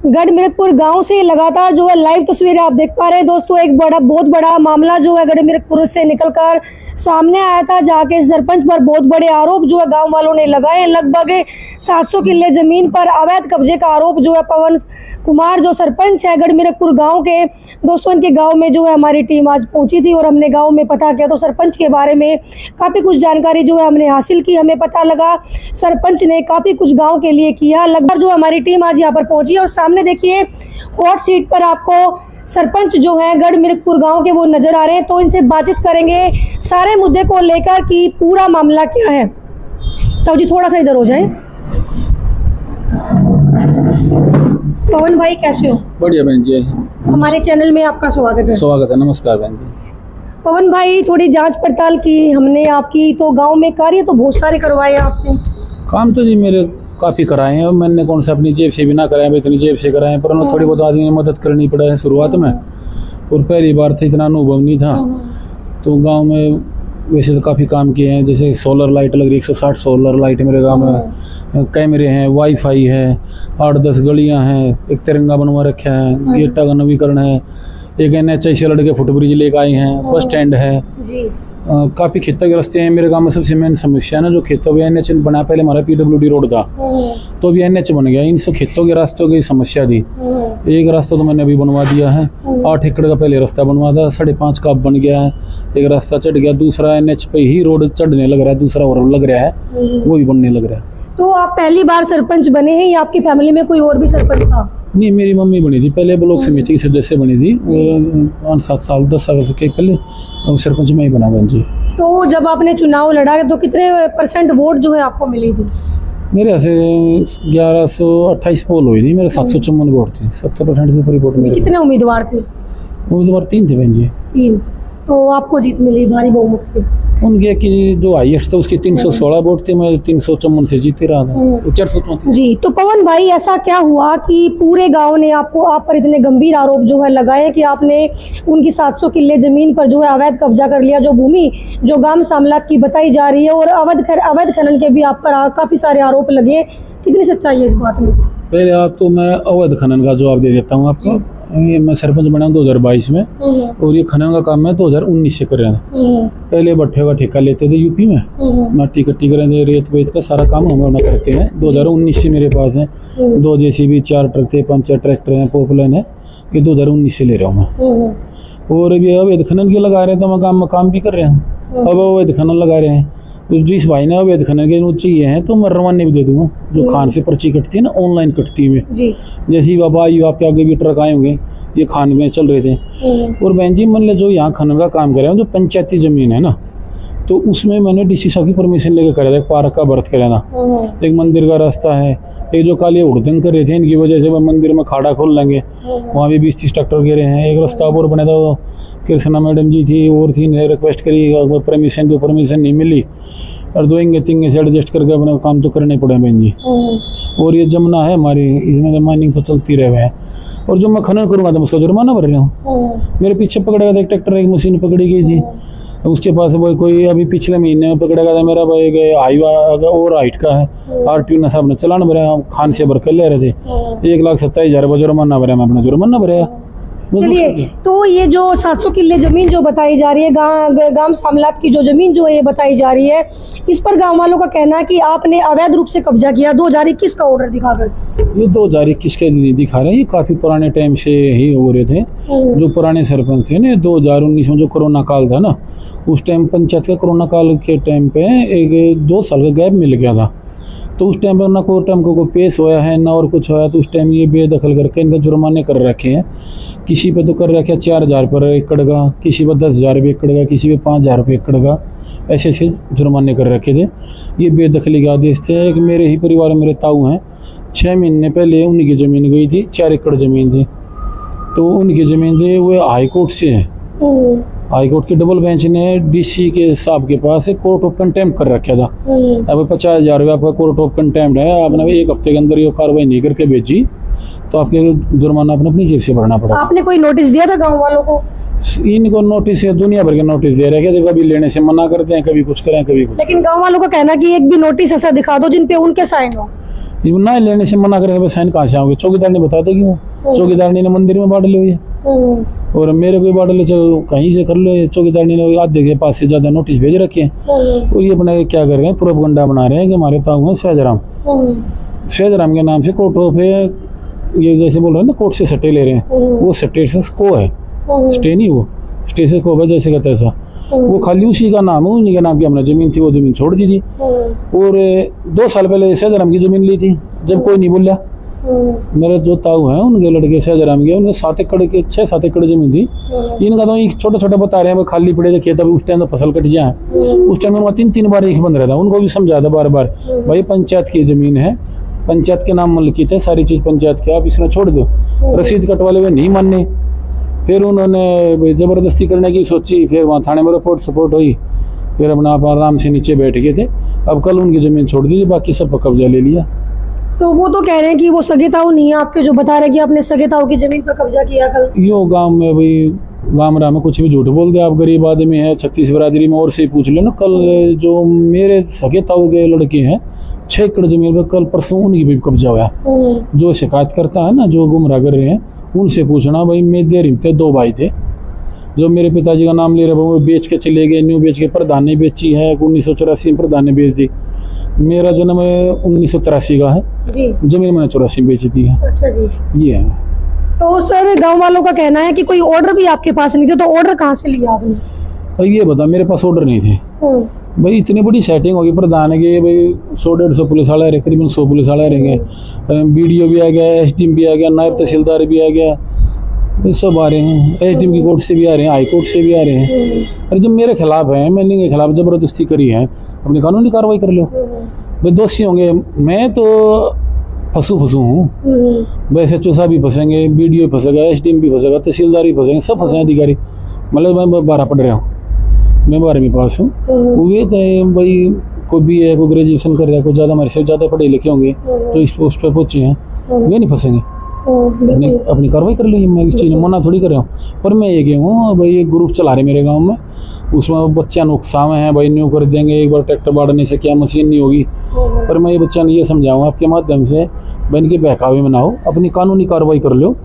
गढ़मीरकपुर गांव से लगातार जो है लाइव तस्वीरें आप देख पा रहे हैं दोस्तों। एक बहुत बड़ा मामला जो है गढ़मीरकपुर से निकलकर सामने आया था, जहां के सरपंच पर बहुत बड़े आरोप जो है गांव वालों ने लगाए। लगभग 700 किले जमीन पर अवैध कब्जे का आरोप जो है पवन कुमार जो सरपंच है गढ़मीरकपुर गाँव के, दोस्तों इनके गाँव में जो है हमारी टीम आज पहुंची थी और हमने गाँव में पता किया तो सरपंच के बारे में काफ़ी कुछ जानकारी जो है हमने हासिल की। हमें पता लगा सरपंच ने काफ़ी कुछ गाँव के लिए किया। लगभग जो हमारी टीम आज यहाँ पर पहुंची और सामने देखिए हॉट सीट पर आपको सरपंच जो है गढ़मीरकपुर गांव के वो नजर आ रहे हैं, तो इनसे बातचीत करेंगे सारे मुद्दे को लेकर कि पूरा मामला क्या है। तो जी थोड़ा सा इधर हो जाए। पवन भाई कैसे हो? बढ़िया बहन जी, हमारे चैनल में आपका स्वागत है। स्वागत है, नमस्कार बहन जी। पवन भाई थोड़ी जांच पड़ताल की हमने आपकी, तो गांव में कार्य तो बहुत सारे करवाए आपने। काम तो जी मेरे काफ़ी कराए हैं, मैंने कौन सा अपनी जेब से भी ना कराए, इतनी जेब से कराए, पर उन्हें थोड़ी बहुत आदमी ने मदद करनी पड़ा है शुरुआत में, और पहली बार था इतना अनुभव नहीं था। तो गांव में वैसे तो काफ़ी काम किए हैं, जैसे सोलर लाइट लग रही 160 सोलर लाइट मेरे गांव में, कैमरे हैं, वाईफाई है, 8-10 गलियां हैं, एक तिरंगा बनवा रखा है, गेटा का नवीकरण है, एक NHI से लड़के फुटब्रिज लेकर आए हैं, बस स्टैंड है जी। काफ़ी खेतों के रास्ते हैं मेरे गांव में। सबसे मेन समस्या है ना जो खेतों में NH बना, पहले हमारा PWD रोड था तो अभी NH बन गया। इन सब खेतों के रास्तों की समस्या थी। एक रास्ता तो मैंने अभी बनवा दिया है, 8 एकड़ का पहले रास्ता बनवा था, 5.5 का अब बन गया है, एक रास्ता चढ़ गया, दूसरा NH पे ही रोड चढ़ने लग रहा है, दूसरा और लग रहा है, वो भी बनने लग रहा है। तो आप पहली बार सरपंच बने हैं या आपकी फैमिली में कोई और भी सरपंच था? नहीं, मेरी मम्मी बनी थी, पहले ब्लॉक समिति की सदस्य बनी थी, 7 साल 10 साल से पहले सरपंच में ही बना बहन जी। तो जब आपने चुनाव लड़ा तो कितने % वोट जो है आपको मिली थी? मेरे यहाँ से 1128 पोल हुई थी, मेरे 754 वोट थी, 70% से ऊपर वोट मेरे। कितने उम्मीदवार थे? उम्मीदवार 3 थे बहन जी। 3। तो आपको जीत मिली भारी बहुमत से? उनके की जो हाईएस्ट था उसके 316 वोट थे, मैं 354 से जीत रहा था, 434 जी। तो पवन भाई ऐसा क्या हुआ कि पूरे गांव ने आपको आप पर इतने गंभीर आरोप जो है लगाए कि आपने उनकी 700 किले जमीन पर जो है अवैध कब्जा कर लिया, जो भूमि जो गांव सामलात की बताई जा रही है, और अवैध खनन के भी आप पर काफी सारे आरोप लगे, कितनी सच्चाई है इस बात में? पहले आप तो मैं अवैध खनन का जवाब दे देता हूँ आपको। ये मैं सरपंच बना 2022 में, और ये खनन का काम मैं 2019 से कर रहा था। पहले भट्ठे का ठेका लेते थे यूपी में, मट्टी कट्टी करें, रेत वेत का सारा काम हम करते हैं। 2019 से मेरे पास है 2 JCB, 4 ट्रक थे, 5 ट्रैक्टर हैं, पोपलाइन है, ये 2019 से ले रहा हूँ मैं। और अभी अवैध खनन के लगा रहे हैं तो मैं काम भी कर रहे हैं। अब अवैध खनन लगा रहे हैं तो जिस भाई ने अवैध खनन के चाहिए हैं तो मैं रवाने भी दे दूंगा। जो खान से पर्ची कटती है ना, ऑनलाइन कटती है जैसे ही बाबा आई, आपके आगे भी ट्रक आए होंगे, ये खान में चल रहे थे। और बहन जी मान लो जो यहाँ खनन का काम कर रहे हैं, जो पंचायती जमीन है ना, तो उसमें मैंने DC साहब की परमिशन लेकर करा था। एक पार्क का बर्थ करा था, एक मंदिर का रास्ता है, एक जो काली उड़दंग कर रहे थे इनकी वजह से वह मंदिर में खाड़ा खोल लेंगे, वहाँ भी 20-30 ट्रैक्टर गिरे हैं। एक रास्ता और बना था, कृष्णा मैडम जी थी और थी, ने रिक्वेस्ट करी, परमिशन नहीं मिली, और 2 इंगे से एडजस्ट करके अपना काम तो करने पड़े बहन जी। और ये जमुना है हमारी, इसमें माइनिंग तो चलती रहे है, और जो मैं खनन करूँगा तो उसका जुर्माना भर रहा हूँ। मेरे पीछे पकड़ेगा था एक ट्रैक्टर, एक मशीन पकड़ी गई थी, उसके पास वो कोई अभी पिछले महीने में पकड़ेगा था मेरा भाई, हाईवा और हाइट का है, RTO साहब ने चलान भरा, खान से भर कर ले रहे थे, 1,27,000 जुर्माना भरा, मैं अपना जुर्माना भरा। चलिए, तो ये जो 700 किले जमीन जो बताई जा रही है, गांव सामलात की जो जमीन जो है ये बताई जा रही है, इस पर गांव वालों का कहना है कि आपने अवैध रूप से कब्जा किया 2021 का ऑर्डर दिखाकर। ये 2021 के नहीं दिखा रहे हैं, ये काफी पुराने टाइम से ही हो रहे थे। जो पुराने सरपंच थे ना, 2019 में जो कोरोना काल था ना, उस टाइम पंचायत का कोरोना काल के टाइम पे 1-2 साल का गैप मिल गया था, तो उस टाइम पर ना कोई टाइम को पेश होया है ना और कुछ होया, तो उस टाइम ये बेदखल करके इनका जुर्माने कर रखे हैं। किसी पे तो कर रखे 4,000 पर एकड़ का, किसी पर 10,000 रुपये एकड़ का, किसी पे 5,000 रुपये एकड़ का, ऐसे जुर्माने कर रखे थे। ये बेदखली के आदेश थे। एक मेरे ही परिवार में मेरे ताऊ हैं, 6 महीने पहले उन्हीं की ज़मीन गई थी, 4 एकड़ ज़मीन थी, तो उनकी ज़मीन थी वो हाईकोर्ट से है। हाईकोर्ट की डबल बेंच ने DC के साहब के पास कोर्ट ऑफ कंटेम्प्ट कर रखा था। अब 50,000 रुपये आपका कोर्ट ऑफ कंटेम्प्ट है, आपने 1 हफ्ते के अंदर ये कार्रवाई नहीं करके भेजी तो आपके जुर्माना अपनी जेब से भरना पड़ा। आपने कोई नोटिस दिया था गाँव वालों को? इनको नोटिस है, दुनिया भर के नोटिस दे रहे हैं, कभी लेने से मना करते हैं, कभी कुछ करें, कभी कुछ। लेकिन गाँव वालों का कहना कि एक भी नोटिस ऐसा दिखा दो जिन पे उनके साइन हो। ये ना लेने से मना करेगा, साइन कहाँ से आओगे? चौकीदार ने बता देगी, वो चौकीदार ने मंदिर में बांट ली है और मेरे को बांट ले, कहीं से कर लो। चौकीदार ने आधे के पास से ज्यादा नोटिस भेज रखे हैं और ये अपना क्या कर रहे हैं, प्रोपगंडा बना रहे हैं कि हमारे ताऊ है सहजराम के नाम से कोर्टों पे ये जैसे बोल रहे हैं ना, कोर्ट से सट्टे ले रहे हैं, वो सट्टे से को है, स्टे नहीं, वो स्टे से को है जैसे कहते ऐसा, वो खाली उसी का नाम है, उन्हीं के नाम की हमने जमीन थी, वो जमीन छोड़ दी थी। और 2 साल पहले सहजराम की जमीन ली थी, जब कोई नहीं बोला। मेरे जो ताऊ हैं उनके लड़के सहजराम के, उनके 7 एकड़ के 6-7 एकड़ जमीन थी। इनका तो एक छोटा बता रहे हैं, खाली पड़े थे खेत, अभी उस टाइम तो फसल कट जाए, उस टाइम में 3-3 बार एक बंद रहता। उनको भी समझाया था बार बार, भाई पंचायत की जमीन है, पंचायत के नाम मलकियत है, सारी चीज पंचायत की, आप इसमें छोड़ दो। रसीद कटवाले हुए नहीं मानने, फिर उन्होंने जबरदस्ती करने की सोची, फिर वहाँ थाने में रिपोर्ट सपोर्ट हुई, फिर अपना आप आराम से नीचे बैठ गए थे। अब कल उनकी जमीन छोड़ दी, बाकी सब पर कब्जा ले लिया। तो वो तो कह रहे हैं कि वो सगे ताऊ नहीं है आपके, जो बता रहे हैं कि आपने सगे ताऊ की जमीन पर कब्जा किया कल। यो गांव में भाई, गाँव में कुछ भी झूठ बोल दे, आप गरीब आदमी है, 36 बिरादरी में और से ही पूछ ले ना। कल जो मेरे सगे ताऊ के लड़के हैं 6 एकड़ जमीन पर कल परसों उनकी भी कब्जा हुआ। जो शिकायत करता है ना, जो गुमराह कर रहे हैं, उनसे पूछना। भाई मेरे रिमते 2 भाई थे, जो मेरे पिताजी का नाम ले रहे, वो बेच के चले गए, न्यू बेच के, प्रधान ने बेची है 1984 में, प्रधान ने बेच दी। मेरा जन्म 1983 का है जी, जमीन मैंने 84 में बेची थी। अच्छा जी, ये है। तो सर गांव वालों का कहना है कि कोई ऑर्डर भी आपके पास नहीं थे, तो ऑर्डर कहाँ से लिया आपने? भाई ये बता, मेरे पास ऑर्डर नहीं थे। भाई इतनी बड़ी सेटिंग होगी प्रधान के, भाई 100-150 पुलिस वाले रहे, करीबन 100 पुलिस वाले रहेंगे, BDO भी आ गया, SDM भी आ गया, नायब तहसीलदार भी आ गया, ये सब आ रहे हैं। SDM की कोर्ट से भी आ रहे हैं, हाई कोर्ट से भी आ रहे हैं। अरे जब मेरे खिलाफ है, मैंने इनके खिलाफ जबरदस्ती करी है, अपनी कानूनी कार्रवाई कर लो। भाई दोषी होंगे, मैं तो फंसू हूँ, वैसे SHO भी फंसेंगे, BDO भी फंसेगा, SDM भी फंसेगा, तहसीलदार भी फंसेंगे, सब फंसे अधिकारी। मतलब मैं 12 पढ़ रहा हूँ, मैं 12वीं पास हूँ। ये तो भाई कोई भी है, कोई ग्रेजुएशन कर रहा है, कोई ज़्यादा हमारे से ज़्यादा पढ़े लिखे होंगे तो इस पोस्ट पर पहुँचे हैं, वे नहीं फंसेंगे। अपनी कार्रवाई कर ली, मैं इस चीज़ में मना थोड़ी कर रहा हूँ। पर मैं ये गया हूँ, भाई एक ग्रुप चला रहे मेरे गांव में, उसमें बच्चा नुकसान है, भाई न्यू कर देंगे, एक बार ट्रैक्टर बाढ़ने से क्या मशीन नहीं होगी। पर मैं ये बच्चा ने ये समझाऊँ आपके माध्यम से, भाई इनके बहकावे में ना हो, अपनी कानूनी कार्रवाई कर लो।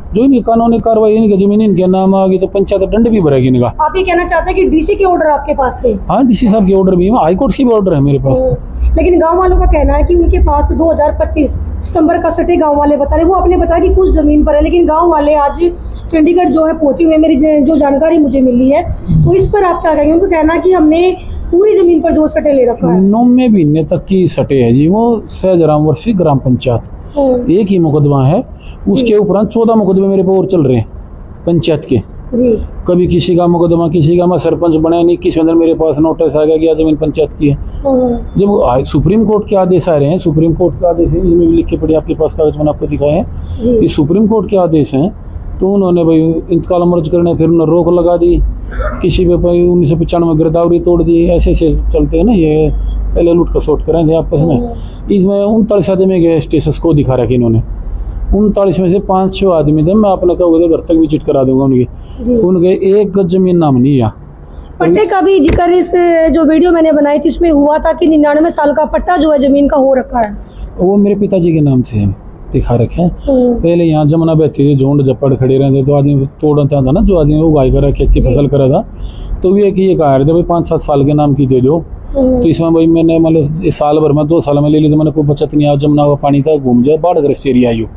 जो इनकी कानूनी कार्रवाई, इनकी जमीन इनके नाम आ गई तो पंचायत दंड भी भरेगी इनका। आप ये कहना चाहते हैं कि DC के ऑर्डर आपके पास थे? हाँ, DC साहब के ऑर्डर भी है, हाई कोर्ट के भी ऑर्डर है मेरे पास। लेकिन गांव वालों का कहना है कि उनके पास 2025 सितंबर का सटे गांव वाले बता रहे, वो आपने बताया कि कुछ जमीन पर है, लेकिन गांव वाले आज चंडीगढ़ जो है पहुंचे हुए, मेरी जो जानकारी मुझे मिली है, तो इस पर आप क्या कहेंगे? उनका कहना है कि हमने पूरी जमीन पर जो सटे ले रखा है। 9वें महीने तक की सटे है जी, वो सहजराम वर्षी ग्राम पंचायत, एक ही मुकदमा है, उसके उपरांत 14 मुकदमे मेरे पर और चल रहे हैं पंचायत के जी। कभी किसी का मुकदमा, किसी का, मैं सरपंच बना नहीं, किसी अंदर मेरे पास नोटिस आ गया कि जमीन पंचायत की है। जब सुप्रीम कोर्ट के आदेश आ रहे हैं, सुप्रीम कोर्ट के आदेश है, इसमें भी लिख के पढ़े, आपके पास कागज मैंने आपको दिखाए हैं, ये सुप्रीम कोर्ट के आदेश हैं। तो उन्होंने भाई इंतकाल मर्ज करने, फिर उन्होंने रोक लगा दी, किसी पे 1995 गिरदावरी तोड़ दी, ऐसे चलते हैं ना, ये पहले लूट का शॉट करेंगे आपस में। इसमें 39 आदमी के स्टेटस को दिखा रखे इन्होंने, 39 में से 5-6 आदमी थे, मैं अपने कहा घर तक विजिट करा दूंगा उनके 1 गज जमीन नाम नहीं है। पट्टे का भी जिक्र इस जो वीडियो मैंने बनाई थी उसमें हुआ था कि 99 साल का पट्टा जो है जमीन का हो रखा है, वो मेरे पिताजी के नाम से दिखा रखे हैं। पहले यहाँ जमुना बहती थी, झोंड झप्पड़ खड़े रहते, तो आदमी तोड़ता था ना, जो आदमी उगाई करा, खेती फसल करा था, तो ये कि ये कहा रहे थे भाई 5-7 साल के नाम की दे दो। तो इसमें भाई मैंने मतलब इस साल भर में 2 साल में ले ली, तो मैंने कोई बचत नहीं, आया जमुना का पानी था, घूम जाए, बाढ़ ग्रस्त एरिया आई हो।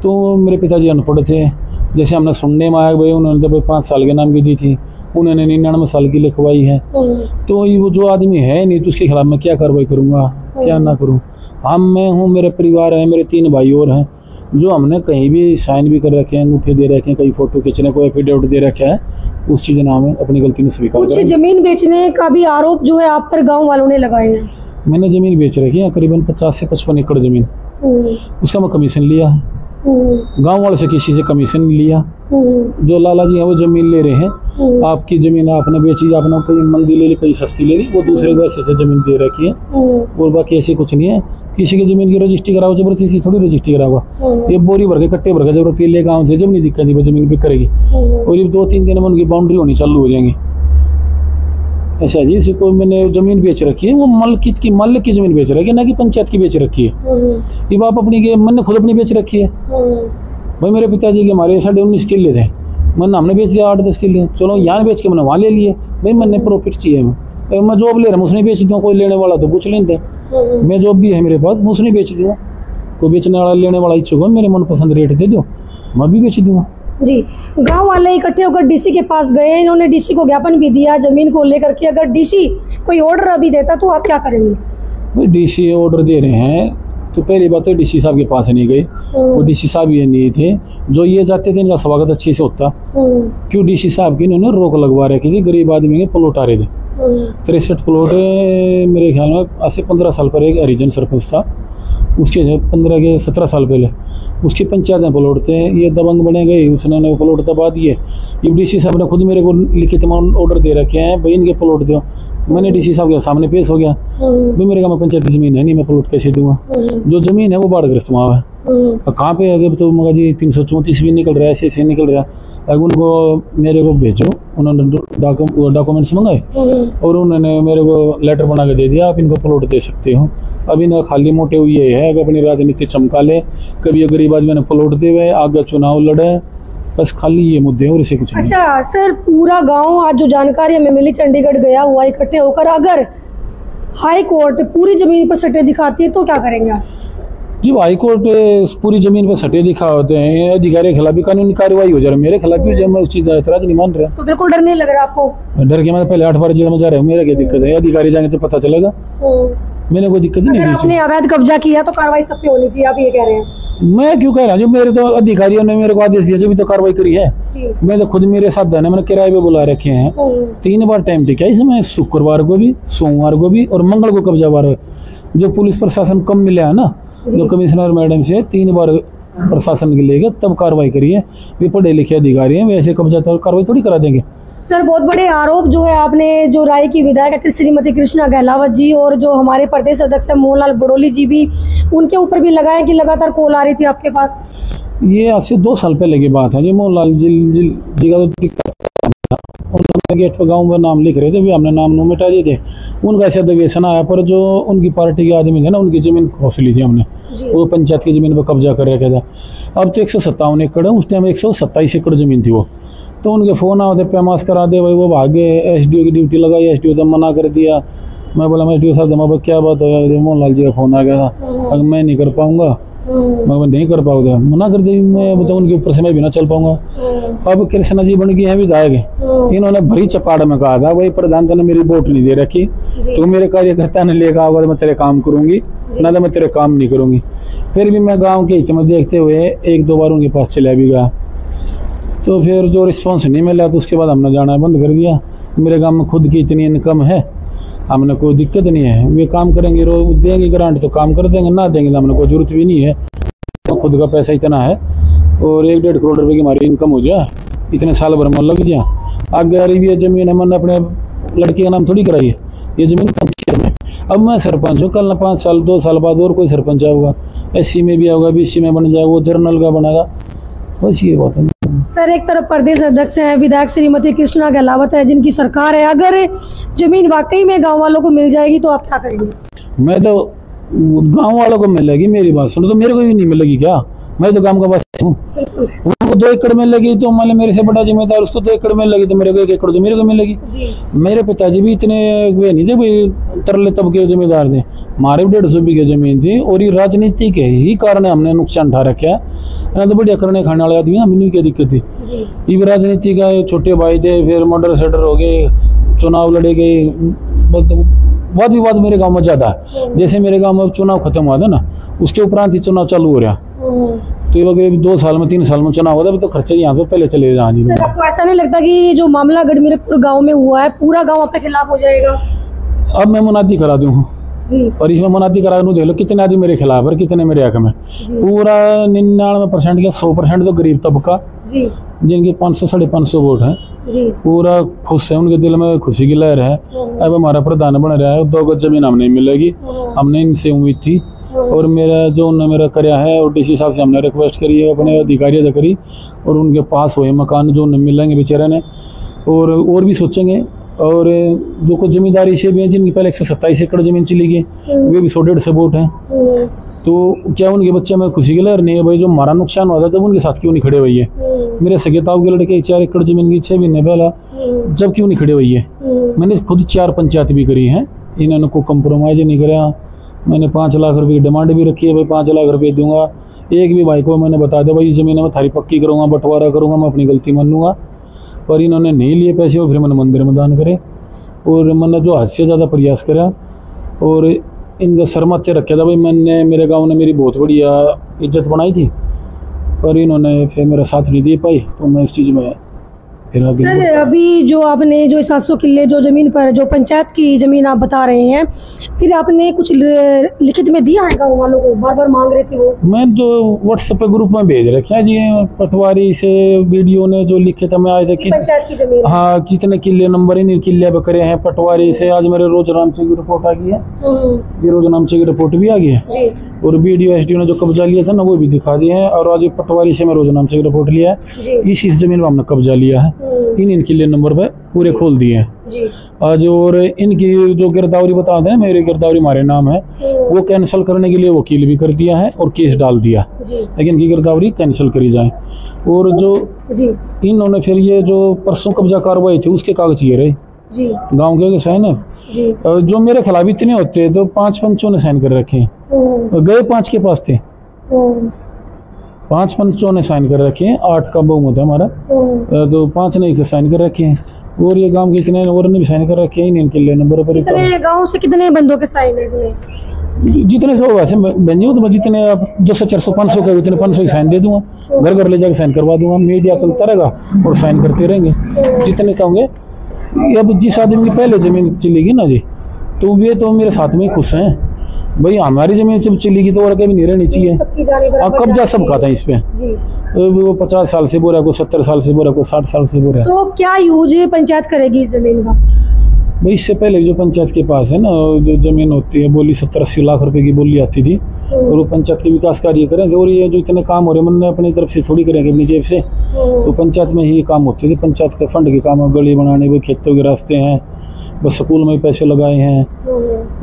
तो मेरे पिताजी अनपढ़ थे, जैसे हमने सुनने में आया भाई उन्होंने तो भाई 5 साल के नाम की दी थी, उन्होंने 99 साल की लिखवाई है। तो ये वो जो आदमी है नहीं, तो उसके खिलाफ मैं क्या कार्रवाई करूँगा, क्या ना करूँ। मैं हूँ, मेरे परिवार है, मेरे 3 भाई और हैं, जो हमने कहीं भी साइन भी कर रखे हैं, अंगूठे दे रखे हैं, कहीं फोटो खींचने को एफिडेविट दे रखा है, उस चीज़ नाम है अपनी गलती में स्वीकार कुछ जमीन बेचने का भी आरोप जो है आप पर गाँव वालों ने लगाए हैं। मैंने जमीन बेच रखी है, करीबन 50 से 55 एकड़ जमीन, उसका मैं कमीशन लिया है, गांव वालों से किसी से कमीशन लिया। जो लाला जी हैं वो जमीन ले रहे हैं, आपकी जमीन आपने बेची, आपने कोई मंदी ले ली, कहीं सस्ती ले ली, वो दूसरे को ऐसे जमीन दे रखी है, और बाकी ऐसे कुछ नहीं है। किसी की जमीन की रजिस्ट्री कराओ, जबरदस्ती थोड़ी रजिस्ट्री कराओ, ये बोरी भर के कट्टे भर के जब पीले गाँव से जब नहीं दिक्कत, नहीं जमीन पे करेगी, और ये 2-3 दिन में उनकी बाउंड्री होनी चालू हो जाएंगी। ऐसा जी, इसी को मैंने जमीन बेच रखी है, वो मालिक की जमीन बेच रखी है, ना कि पंचायत की बेच रखी है। ये बाप अपनी के मैंने खुद अपनी बेच रखी है। भाई मेरे पिताजी के हमारे 19.5 किले थे, मैंने हमने बेच दिया 8-10 किले, चलो यहाँ बेच के मैंने वहाँ ले लिए। भाई मैंने प्रॉफिट चाहिए, मैं जॉब ले रहा हूँ उसने बेच दूँगा, कोई लेने वाला तो पूछ लेते। मैं जॉब भी है मेरे पास, मैं उसने बेच दूँगा। कोई बेचने वाला लेने वाला इच्छुक हो, मेरे मनपसंद रेट दे दो, मैं भी बेच दूँगा। जी, गांव वाले इकट्ठे होकर डीसी के पास गए, इन्होंने डीसी को ज्ञापन भी दिया जमीन को लेकर के। अगर डीसी कोई ऑर्डर अभी देता तो आप क्या करेंगे? भाई डीसी ऑर्डर दे रहे हैं तो पहली बात तो डीसी साहब के पास नहीं गए, वो डीसी साहब ये नहीं थे, जो ये जाते थे इनका स्वागत अच्छे से होता। क्यों डीसी साहब की इन्होंने रोक लगवा रखी थी, गरीब आदमी के प्लॉट आ रहे थे। 63 प्लॉट मेरे ख्याल में आज से 15 साल पर एक हरिजन सरपंच था, उसके 17 साल पहले उसकी पंचायत में प्लॉट थे, ये दबंग बने गए, उसने प्लॉट दबा दिए। ये डीसी साहब ने खुद मेरे को लिखित ऑर्डर दे रखे हैं, भाई इनके प्लॉट दो। मैंने डीसी साहब के सामने पेश हो गया, भाई मेरे गाँव में पंचायत की जमीन है नहीं, मैं प्लॉट कैसे दूंगा? जो जमीन है वो बाढ़ग्रस्त वहाँ है, कहाँ पे आगे तो मगर जी 334 भी निकल रहा है, ऐसे निकल रहा है। अब उनको मेरे को भेजो, उन्होंने डॉक्यूमेंट्स मंगाए और उन्होंने मेरे को लेटर बना के दे दिया, आप इनको प्लॉट दे सकते हो। अब इनका खाली मोटिव ये है कि अपनी राजनीति चमका ले, कभी गरीब आदमी ने प्लॉट दे हुए आगे चुनाव लड़े, बस खाली ये मुद्दे और इसे कुछ नहीं। अच्छा सर, पूरा गाँव आज जो जानकारी हमें मिली चंडीगढ़ गया हुआ इकट्ठे होकर, अगर हाई कोर्ट पूरी जमीन पर सट्टे दिखाती है तो क्या करेंगे आप? जी हाई कोर्ट पूरी जमीन पर सटे दिखा होते हैं, अधिकारी के खिलाफ भी कानूनी कार्रवाई हो जा रही है, मेरे खिलाफ भी मैं उस चीज का एतराज नहीं मान रहा। तो बिल्कुल डर नहीं लग रहा आपको? डर के मैं पहले 8 बार जेल में जा रहा हूँ, मेरा क्या दिक्कत है? अधिकारी जाएंगे तो पता चलेगा, मैंने कोई दिक्कत नहीं। आपने अवैध कब्जा किया तो कार्रवाई सब पे होनी चाहिए, आप ये कह रहे हैं? मैं क्यों कह रहा हूँ, जो मेरे तो अधिकारियों ने मेरे को आदेश दिया, जो भी तो कार्रवाई करी है। मैं तो खुद मेरे साथ है, मैंने किराए पे बुला रखे हैं, 3 बार टाइम टिका इसमें, शुक्रवार को भी, सोमवार को भी और मंगल को कब्जा वार। जो पुलिस प्रशासन कम मिला है ना, जो कमिश्नर मैडम से 3 बार प्रशासन के लेके तब कार्रवाई करी है। वे पढ़े लिखे अधिकारी हैं, वैसे कब्जा तो कार्रवाई थोड़ी करा देंगे। सर बहुत बड़े आरोप जो है आपने जो राय की विधायक श्रीमती कृष्णा गहलावत जी और जो हमारे प्रदेश अध्यक्ष मोहनलाल बड़ोली जी भी, उनके ऊपर भी लगाए कि लगातार कॉल आ रही थी आपके पास। ये आज से 2 साल पहले की बात है। ये मोहनलाल जी का तो दिक्कत, उन्होंने गेट पर गाँव में नाम लिख रहे थे, भी हमने नाम मिटा दिए थे। उनका ऐसा अधिवेशन आया पर जो उनकी पार्टी के आदमी थे ना, उनकी जमीन खोस ली थी हमने, वो पंचायत की जमीन पर कब्जा कर रखा था। अब तो 157 एकड़ है, उस टाइम 127 एकड़ जमीन थी वो। तो उनके फ़ोन आते पैमास करा दे, भाई वो भागे, एसडीओ की ड्यूटी लगाई, एसडीओ तो मना कर दिया। मैं बोला एसडीओ साहब हमारे क्या बात है, मोहनलाल जी का फ़ोन आ गया था, अगर मैं नहीं कर पाऊँगा, मैं नहीं कर पाऊँगा, मना कर दी। मैं बताऊँ उनके ऊपर से मैं भी ना चल पाऊँगा। अब कृष्णा जी बन गए हैं विधायक, इन्होंने भरी चपाड़ में कहा था, भाई प्रधानता ने मेरी वोट नहीं दे रखी, तो मेरे कार्यकर्ता ने लेकर आओगा तो मैं तेरे काम करूँगी, ना तो मैं तेरे काम नहीं करूँगी। फिर भी मैं गाँव के हित में देखते हुए 1-2 बार उनके पास चला भी गया, तो फिर जो रिस्पॉन्स नहीं मिला तो उसके बाद हमने जाना बंद कर दिया। मेरे गांव में खुद की इतनी इनकम है, हमने कोई दिक्कत नहीं है, वे काम करेंगे, रोज देंगे ग्रांट तो काम कर देंगे, ना देंगे तो हमने कोई जरूरत भी नहीं है। तो खुद का पैसा इतना है और 1-1.5 करोड़ रुपए की हमारी इनकम हो जाए, इतने साल भर में लग जाए। आगे आ रही भी है जमीन, हमने अपने लड़के का नाम थोड़ी कराई है, ये जमीन पंचायत में। अब मैं सरपंच हूँ, कल ना 5 साल 2 साल बाद और कोई सरपंच आऊगा, SC में भी आऊगा, BC में बन जाएगा, वो जर्नल का बनेगा, बस ये बात है। सर एक तरफ प्रदेश अध्यक्ष हैं विधायक श्रीमती कृष्णा गहलावत है, जिनकी सरकार है, अगर जमीन वाकई में गांव वालों को मिल जाएगी तो आप क्या करेंगे? मैं तो गांव वालों को मिलेगी, मेरी बात सुनो, तो मेरे को भी नहीं मिलेगी क्या? मैं तो गांव का वासी हूँ। उनको 2 एकड़ में लगी तो मान मेरे से बड़ा जिम्मेदार, उसको 2 एकड़ में लगी तो मेरे को 1 एकड़ तो मेरे को मिलेगी। मेरे पिताजी भी इतने वे नहीं थे भाई तरले तबके जिम्मेदार थे, हमारे 150 बीघे जमीन थी और ये राजनीति के ही कारण हमने नुकसान उठा रखा है। तो बढ़िया करने खाने वाले आदमी, हमें क्या दिक्कत थी? ये राजनीति का छोटे भाई थे, फिर मर्डर सेडर हो गए, चुनाव लड़े गए, वाद विवाद मेरे गांव में ज्यादा है। जैसे मेरे गांव में चुनाव खत्म हुआ था ना, उसके उपरांत ही चुनाव चालू हो रहा, तो ये 2 साल में 3 साल में चुनाव होता है, तो खर्चे यहाँ से पहले चले जाए। जी सर आपको ऐसा नहीं लगता कि जो मामला गढ़मीरपुर गांव में हुआ है पूरा गांव आपके खिलाफ हो जाएगा? अब मैं मुनादी करा दूँ और इसमें मुनादी करा दूँ, देख लो कितने आदमी मेरे खिलाफ है, कितने मेरे हक में। पूरा 99% या 100% तो गरीब तबका जिनके 500-550 वोट है, पूरा खुश है, उनके दिल में खुशी की लहर है। अब हमारा प्रधान बन रहा है, 2 गज जमीन हमने मिलेगी, हमने इनसे उम्मीद थी और मेरा जो उन्होंने मेरा कराया है और DC साहब से हमने रिक्वेस्ट करी है, अपने अधिकारियों से करी और उनके पास हुए मकान जो उन्हें मिलेंगे बेचारे ने, और भी सोचेंगे। और जो कुछ जमींदारी से भी हैं जिनकी पहले 127 एकड़ जमीन चली गई, वे भी 100-150 वोट हैं। तो क्या उनके बच्चे में खुशी के लिए नहीं है भाई, जो हमारा नुकसान हुआ था तब उनके साथ क्यों नहीं खड़े हुई है? मेरे सगे ताऊ के लड़के 4 एकड़ जमीन की 6 महीने पहला, जब क्यों नहीं खड़े हुई है? मैंने खुद 4 पंचायत भी करी हैं, इन्होंने कोई कंप्रोमाइज नहीं कराया। मैंने 5 लाख रुपए की डिमांड भी रखी है, भाई 5 लाख रुपए दूंगा। एक भी भाई को मैंने बता दिया भाई ज़मीन में थारी पक्की करूँगा, बंटवारा करूँगा, मैं अपनी गलती मानूंगा। पर इन्होंने नहीं लिए पैसे, और फिर मैंने मंदिर में दान करे, और मैंने जो हद से ज़्यादा प्रयास करा और इनका सरमत रखा था भाई। मैंने मेरे गांव ने मेरी बहुत बढ़िया इज्जत बनाई थी, पर इन्होंने फिर मेरा साथ नहीं दे पाई, तो मैं इस चीज़ में फिर सर अभी जो आपने जो 700 किले जो ज़मीन पर जो पंचायत की ज़मीन आप बता रहे हैं, फिर आपने कुछ लिखित में दिया है गाँव वालों को? बार बार मांग रहे थे वो। मैं तो व्हाट्सएप पे ग्रुप में भेज रखे हैं जी, पटवारी से वीडियो ने जो लिखे थे, मैं आज तक पंचायत की ज़मीन, हाँ कितने किले नंबर इन किले पे करे हैं पटवारी से। आज मेरे रोज नामचे की रिपोर्ट आ गई है, ये रोज नामचे की रिपोर्ट भी आ गई है, और वीडियो एसडीओ ने जो कब्जा लिया था ना वो भी दिखा दिए हैं। और आज पटवारी से मैं रोज नामचे की रिपोर्ट लिया है, इस जमीन पर हमने कब्जा लिया है, इन किले नंबर पे पूरे खोल दिए हैं आज। और इनकी जो गिरदावरी बताते हैं, मेरी गिरदावरी हमारे नाम है, वो कैंसिल करने के लिए वकील भी कर दिया है और केस डाल दिया, लेकिन इनकी गिरदावरी कैंसिल करी जाए। और जो इन्होंने फिर ये जो परसों कब्जा कार्रवाई थी उसके कागज ये रहे गाँव के साइन है, जो मेरे खिलाफ इतने होते तो 5 पंचों ने साइन कर रखे, गए 5 के पास थे, 5 पंचों ने साइन कर रखे हैं, 8 का बहुमत है हमारा, तो 5 ने साइन कर रखे हैं, और ये गांव के कितने और ने भी साइन कर रखे हैं इन किले नंबर पर। कितने गांव से कितने बंदों के साइन है इसमें? जितने से वैसे बन जाऊँ तो मैं जितने आप 200 400 500 के उतने 500 की साइन दे दूंगा, घर घर ले जाकर साइन करवा दूंगा। मीडिया चलता रहेगा और साइन करते रहेंगे, जितने कहोगे। अब जिस आदमी की पहले जमीन चलेगी ना जी, तो वे तो मेरे साथ में खुश हैं भाई, हमारी जमीन जब चलेगी तो और कभी नहीं रहनी चाहिए। कब्जा सबका था इस पे, वो 50 साल से बोरा को, 70 साल से बोरा को, 60 साल से बोरा। तो क्या यूज पंचायत करेगी इस जमीन का? भाई इससे पहले जो पंचायत के पास है ना जो जमीन होती है, बोली 70-80 लाख रुपए की बोली आती थी, और वो पंचायत के विकास कार्य करेंगे, और ये जो इतने काम हो रहे हैं मैंने अपनी तरफ से थोड़ी करेंगे अपनी जेब से, तो पंचायत में ही काम होते थे। पंचायत के फंड के काम है, गली बनाने, वो खेतों के रास्ते हैं, बस स्कूल में पैसे लगाए हैं,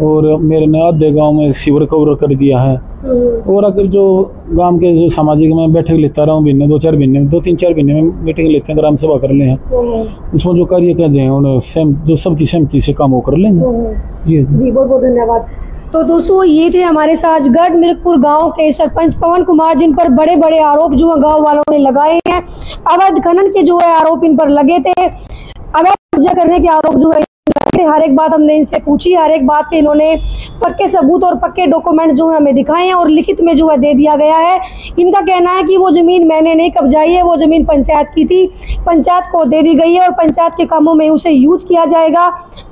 और मेरे ने आधे गांव में सीवर कवर कर दिया है। और अगर जो गांव के जो सामाजिक में बैठक लेता रहा हूँ महीने 2-4 महीने में, 2-3-4 महीने में मीटिंग लेते हैं, ग्राम सभा कर ले हैं, उसमें जो कार्य कहते हैं उन्हें जो सबकी सहमति से काम वो कर लेंगे। जी बहुत बहुत धन्यवाद। तो दोस्तों ये थे हमारे साथ गढ़ मिर्कपुर गांव के सरपंच पवन कुमार, जिन पर बड़े बड़े आरोप जो है गांव वालों ने लगाए हैं। अवैध खनन के जो है आरोप इन पर लगे थे, अवैध कब्जा करने के आरोप जो है, हर एक बात हमने इनसे पूछी, हर एक बात पे इन्होंने पक्के सबूत और पक्के डॉक्यूमेंट जो है हमें दिखाए हैं और लिखित में जो है दे दिया गया है। इनका कहना है कि वो ज़मीन मैंने नहीं कब्जाई है, वो ज़मीन पंचायत की थी, पंचायत को दे दी गई है और पंचायत के कामों में उसे यूज किया जाएगा।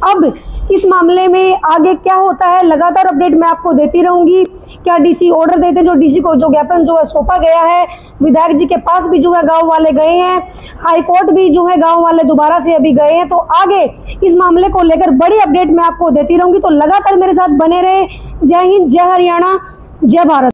अब इस मामले में आगे क्या होता है, लगातार अपडेट मैं आपको देती रहूंगी। क्या डीसी ऑर्डर देते हैं, जो डीसी को जो ज्ञापन जो है सौंपा गया है, विधायक जी के पास भी जो है गाँव वाले गए हैं, हाई कोर्ट भी जो है गाँव वाले दोबारा से अभी गए हैं। तो आगे इस मामले को लेकर बड़ी अपडेट मैं आपको देती रहूंगी, तो लगातार मेरे साथ बने रहे। जय हिंद, जय हरियाणा, जय भारत।